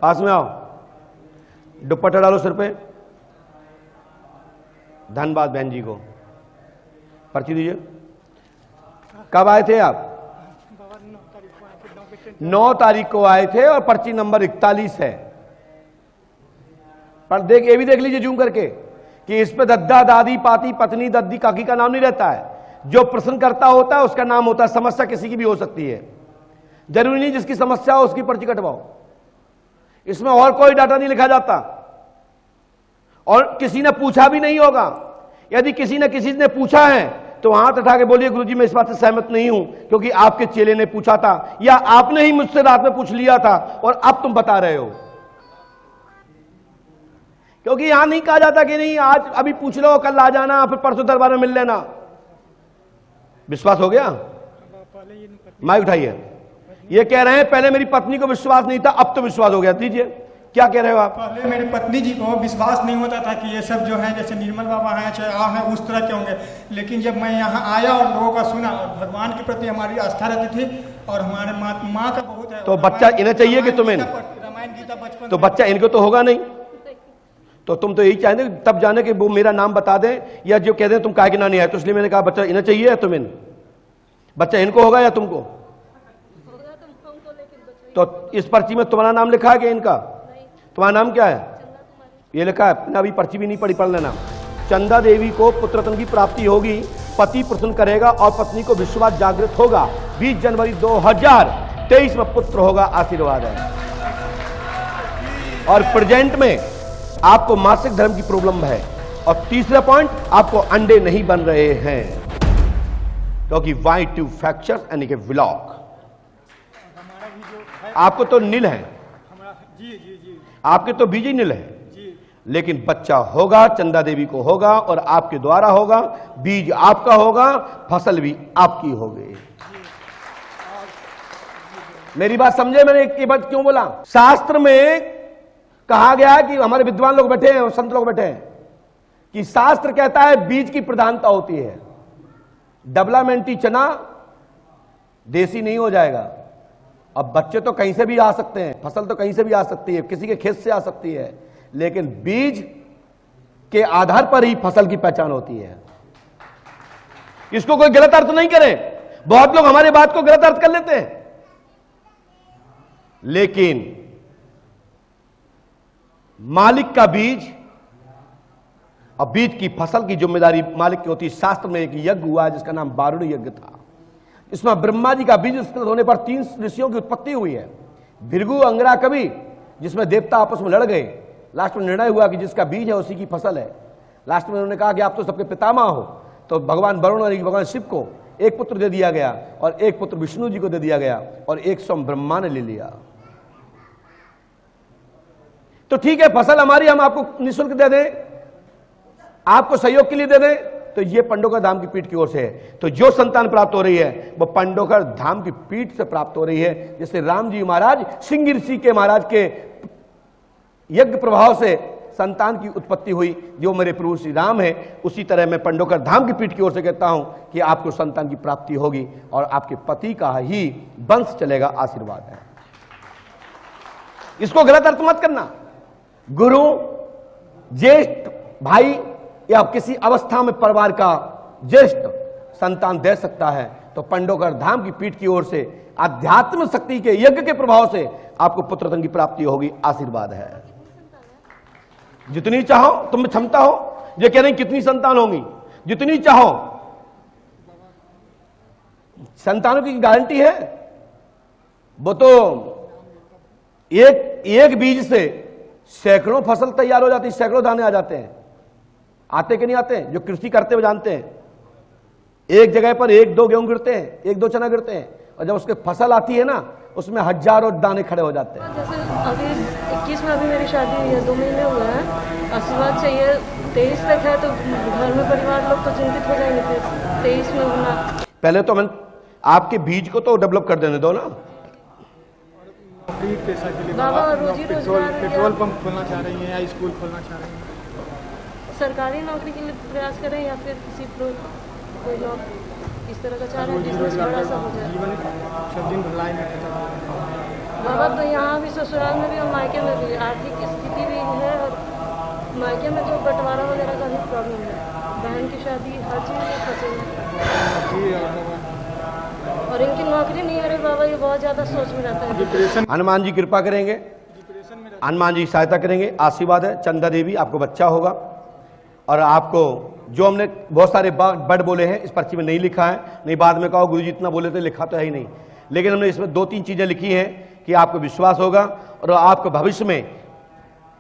पास में आओ, दुपट्टा डालो सिर पे। धन्यवाद बहन जी को, पर्ची दीजिए। कब आए थे आप? 9 तारीख को आए थे और पर्ची नंबर 41 है। पर देख, ये भी देख लीजिए जूम करके कि इस पे दद्दा, दादी, पाती, पत्नी, दद्दी, काकी का नाम नहीं रहता है। जो प्रश्न करता होता है उसका नाम होता है। समस्या किसी की भी हो सकती है, जरूरी नहीं जिसकी समस्या हो उसकी पर्ची कटवाओ। इसमें और कोई डाटा नहीं लिखा जाता और किसी ने पूछा भी नहीं होगा। यदि किसी ने पूछा है तो हाथ उठा के बोलिए गुरुजी मैं इस बात से सहमत नहीं हूं, क्योंकि आपके चेले ने पूछा था या आपने ही मुझसे रात में पूछ लिया था और अब तुम बता रहे हो। क्योंकि यहां नहीं कहा जाता कि नहीं आज अभी पूछ लो, कल आ जाना, फिर परसों दरबार में मिल लेना। विश्वास हो गया? माइक उठाइए। ये कह रहे हैं पहले मेरी पत्नी को विश्वास नहीं था, अब तो विश्वास हो गया। दीजिए, क्या कह रहे हो आप? पहले मेरी पत्नी जी को विश्वास नहीं होता था कि ये सब जो है जैसे निर्मल बाबा हैं चाहे आ हैं उस तरह के होंगे, लेकिन जब मैं यहाँ आया और लोगों का सुना और भगवान के प्रति हमारी आस्था रहती थी और हमारे माँ का बहुत है। तो बच्चा इन्हें चाहिए कि तुम्हें? रामायण गीता बचपन तो बच्चा इनको तो होगा नहीं, तो तुम तो यही चाहते तब जाने कि वो मेरा नाम बता दें या जो कह दें तुम काहे के ना नहीं आए। तो इसलिए मैंने कहा बच्चा इन्हें चाहिए या तुम्हें? बच्चा इनको होगा या तुमको? तो इस पर्ची में तुम्हारा नाम लिखा है कि इनका? तुम्हारा नाम क्या है? ये लिखा है ना? अभी पर्ची भी नहीं पढ़ी, पढ़ लेना। चंदा देवी को पुत्ररत्न की प्राप्ति होगी, पति प्रसन्न करेगा और पत्नी को विश्वास जागृत होगा। 20 जनवरी 2023 में पुत्र होगा, आशीर्वाद है। और प्रेजेंट में आपको मासिक धर्म की प्रॉब्लम है। और तीसरा पॉइंट, आपको अंडे नहीं बन रहे हैं क्योंकि वाइट ट्यूब फ्रैक्चर यानी कि व्लॉक। आपको तो नील है, आपके तो बीज ही नील है, लेकिन बच्चा होगा, चंदा देवी को होगा और आपके द्वारा होगा। बीज आपका होगा, फसल भी आपकी होगी। मेरी बात समझे? मैंने एक बात क्यों बोला? शास्त्र में कहा गया है कि हमारे विद्वान लोग बैठे हैं और संत लोग बैठे हैं कि शास्त्र कहता है बीज की प्रधानता होती है। डबलामेंटी चना देसी नहीं हो जाएगा। अब बच्चे तो कहीं से भी आ सकते हैं, फसल तो कहीं से भी आ सकती है, किसी के खेत से आ सकती है, लेकिन बीज के आधार पर ही फसल की पहचान होती है। इसको कोई गलत अर्थ नहीं करे। बहुत लोग हमारे बात को गलत अर्थ कर लेते हैं, लेकिन मालिक का बीज और बीज की फसल की जिम्मेदारी मालिक की होती है। शास्त्र में एक यज्ञ हुआ जिसका नाम बारुण यज्ञ था। इसमें ब्रह्मा जी का बीज स्खलित होने पर 3 ऋषियों की उत्पत्ति हुई है। भृगु, अंगरा, कवि, जिसमें देवता आपस में लड़ गए। लास्ट में निर्णय हुआ कि जिसका बीज है उसी की फसल है। लास्ट में उन्होंने कहा कि आप तो सबके पितामह हो, तो भगवान वरुण और भगवान शिव को एक पुत्र दे दिया गया और एक पुत्र विष्णु जी को दे दिया गया और एक स्वयं ब्रह्मा ने ले लिया। तो ठीक है, फसल हमारी, हम आपको निःशुल्क दे दें, आपको सहयोग के लिए दे दें, तो ये पंडोकर धाम की पीठ की ओर से है। तो जो संतान प्राप्त हो रही है वो पंडोकर धाम की पीठ से प्राप्त हो रही है। जैसे राम जी महाराज सिंह ऋषि के महाराज के यज्ञ प्रभाव से संतान की उत्पत्ति हुई, जो मेरे प्रभु श्री राम है, उसी तरह मैं पंडोकर धाम की पीठ की ओर से कहता हूं कि आपको संतान की प्राप्ति होगी और आपके पति का ही वंश चलेगा, आशीर्वाद है। इसको गलत अर्थ मत करना। गुरु, ज्येष्ठ भाई या किसी अवस्था में परिवार का ज्येष्ठ संतान दे सकता है, तो पंडोकर धाम की पीठ की ओर से आध्यात्म शक्ति के यज्ञ के प्रभाव से आपको पुत्ररत्न की प्राप्ति होगी, आशीर्वाद है। जितनी चाहो, तुम में क्षमता हो, ये कह रहे कितनी संतान होंगी, जितनी चाहो। संतानों की गारंटी है? वो तो एक बीज से सैकड़ों फसल तैयार हो जाती है, सैकड़ों दाने आ जाते हैं। आते कि नहीं आते? जो कृषि करते हुए जानते हैं। एक जगह पर 1-2 गेहूं गिरते हैं, 1-2 चना गिरते हैं, और जब उसके फसल आती है ना, उसमें हजारों दाने खड़े हो जाते हैं। जैसे अभी 21 में अभी मेरी शादी हुई है, 2 महीने हुए हैं, आशीर्वाद चाहिए। 23 तक है तो घर में परिवार लोग तो चिंतित हो जाएंगे, फिर 23 में होना। पहले तो हम आपके बीज को तो डेवलप कर देने दो ना। बाबा रोजी रोजगार, पेट्रोल पंप खोलना चाह रही हैं या स्कूल खोलना चाह रही हैं? सरकारी नौकरी के लिए प्रयास करें या फिर किसी कोई जॉब इस तरह का चाह रहे हैं, बिजनेस बड़ा सा हो जाए। जीवन सब दिन भलाई में बाबा तो यहाँ भी ससुराल में भी और मायके में भी आर्थिक स्थिति भी है, और मायके में तो बंटवारा वगैरह का भी प्रॉब्लम है। बहन की शादी हर चीज़ में फंसे हैं, और इनकी नौकरी नहीं है। अरे बाबा ये बहुत ज़्यादा सोच में रहता है। डिप्रेशन हनुमान जी कृपा करेंगे, हनुमान जी सहायता करेंगे। आशीर्वाद है, चंदा देवी आपको बच्चा होगा। और आपको जो हमने बहुत सारे वर्ड बोले हैं इस पर्ची में नहीं लिखा है, नहीं बाद में कहो गुरुजी इतना बोले थे, लिखा तो है ही नहीं, लेकिन हमने इसमें 2-3 चीजें लिखी हैं कि आपको विश्वास होगा और आपको भविष्य में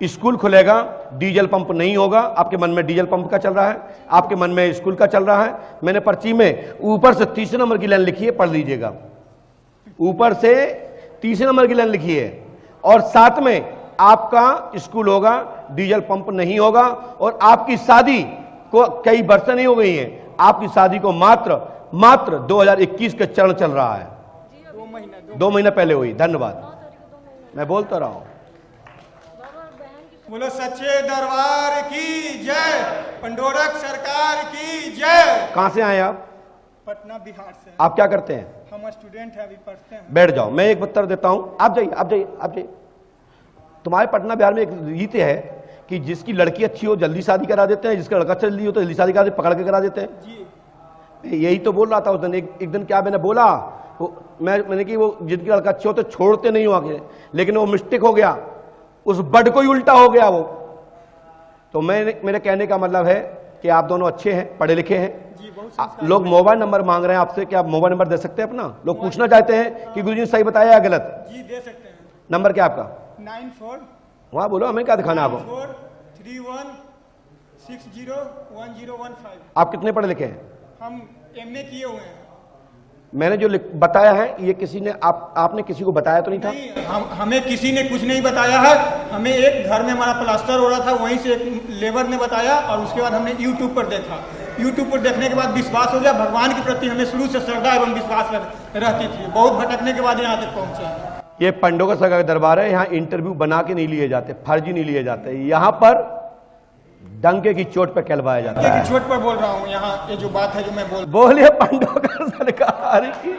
स्कूल खुलेगा, डीजल पंप नहीं होगा। आपके मन में डीजल पंप का चल रहा है, आपके मन में स्कूल का चल रहा है। मैंने पर्ची में ऊपर से 30 नंबर की लाइन लिखी है, पढ़ लीजिएगा। ऊपर से 30 नंबर की लाइन लिखी है, और साथ में आपका स्कूल होगा, डीजल पंप नहीं होगा, और आपकी शादी को कई वर्ष नहीं हो गई हैं, आपकी शादी को मात्र 2021 के चरण चल रहा है, 2 महीना पहले हुई। धन्यवाद, मैं बोलता रहा हूं। बोलो सच्चे दरबार की जय, पंडोरक सरकार की जय। कहां से आए आप? पटना बिहार से। आप क्या करते हैं? हम स्टूडेंट हैं, अभी पढ़ते हैं। बैठ जाओ, मैं एक उत्तर देता हूं, आप जाइए आप जाइए आप जाइए। तुम्हारे पटना बिहार में एक रीत है कि जिसकी लड़की अच्छी हो जल्दी शादी करा देते हैं, जिसका लड़का जल्दी हो तो जल्दी शादी करा देते, पकड़ के करा देते हैं जी। यही तो बोल रहा था उस दिन। एक दिन क्या मैंने बोला, मैंने कि वो जिनकी लड़का अच्छी हो तो छोड़ते नहीं हो आगे, लेकिन वो मिस्टेक हो गया, उस बड को ही उल्टा हो गया वो। तो मेरे कहने का मतलब है कि आप दोनों अच्छे हैं, पढ़े लिखे हैं। लोग मोबाइल नंबर मांग रहे हैं आपसे, कि आप मोबाइल नंबर दे सकते हैं अपना? लोग पूछना चाहते हैं कि गुरुजी ने सही बताया या गलत। जी दे सकते हैं। नंबर क्या आपका? 94 वहां बोलो, हमें क्या दिखाना आपको? 41601015। आप कितने पढ़े लिखे हैं? हम MA किए हुए हैं। मैंने जो बताया है ये किसी ने आपने किसी को बताया तो नहीं था? नहीं, हमें किसी ने कुछ नहीं बताया है। हमें एक घर में हमारा प्लास्टर हो रहा था, वहीं से एक लेबर ने बताया, और उसके बाद हमने YouTube पर देखा। YouTube पर देखने के बाद विश्वास हो गया। भगवान के प्रति हमें शुरू से श्रद्धा एवं विश्वास रहती थी। बहुत भटकने के बाद यहाँ तक पहुंचे। ये पंडोरक सरकार का दरबार है, यहाँ इंटरव्यू बना के नहीं लिए जाते, फर्जी नहीं लिए जाते, यहाँ पर डंके की चोट पर कहलवाया जाता है। चोट पर बोल रहा हूँ, यहाँ ये जो बात है जो मैं बोलिए पंडोरक सरकार की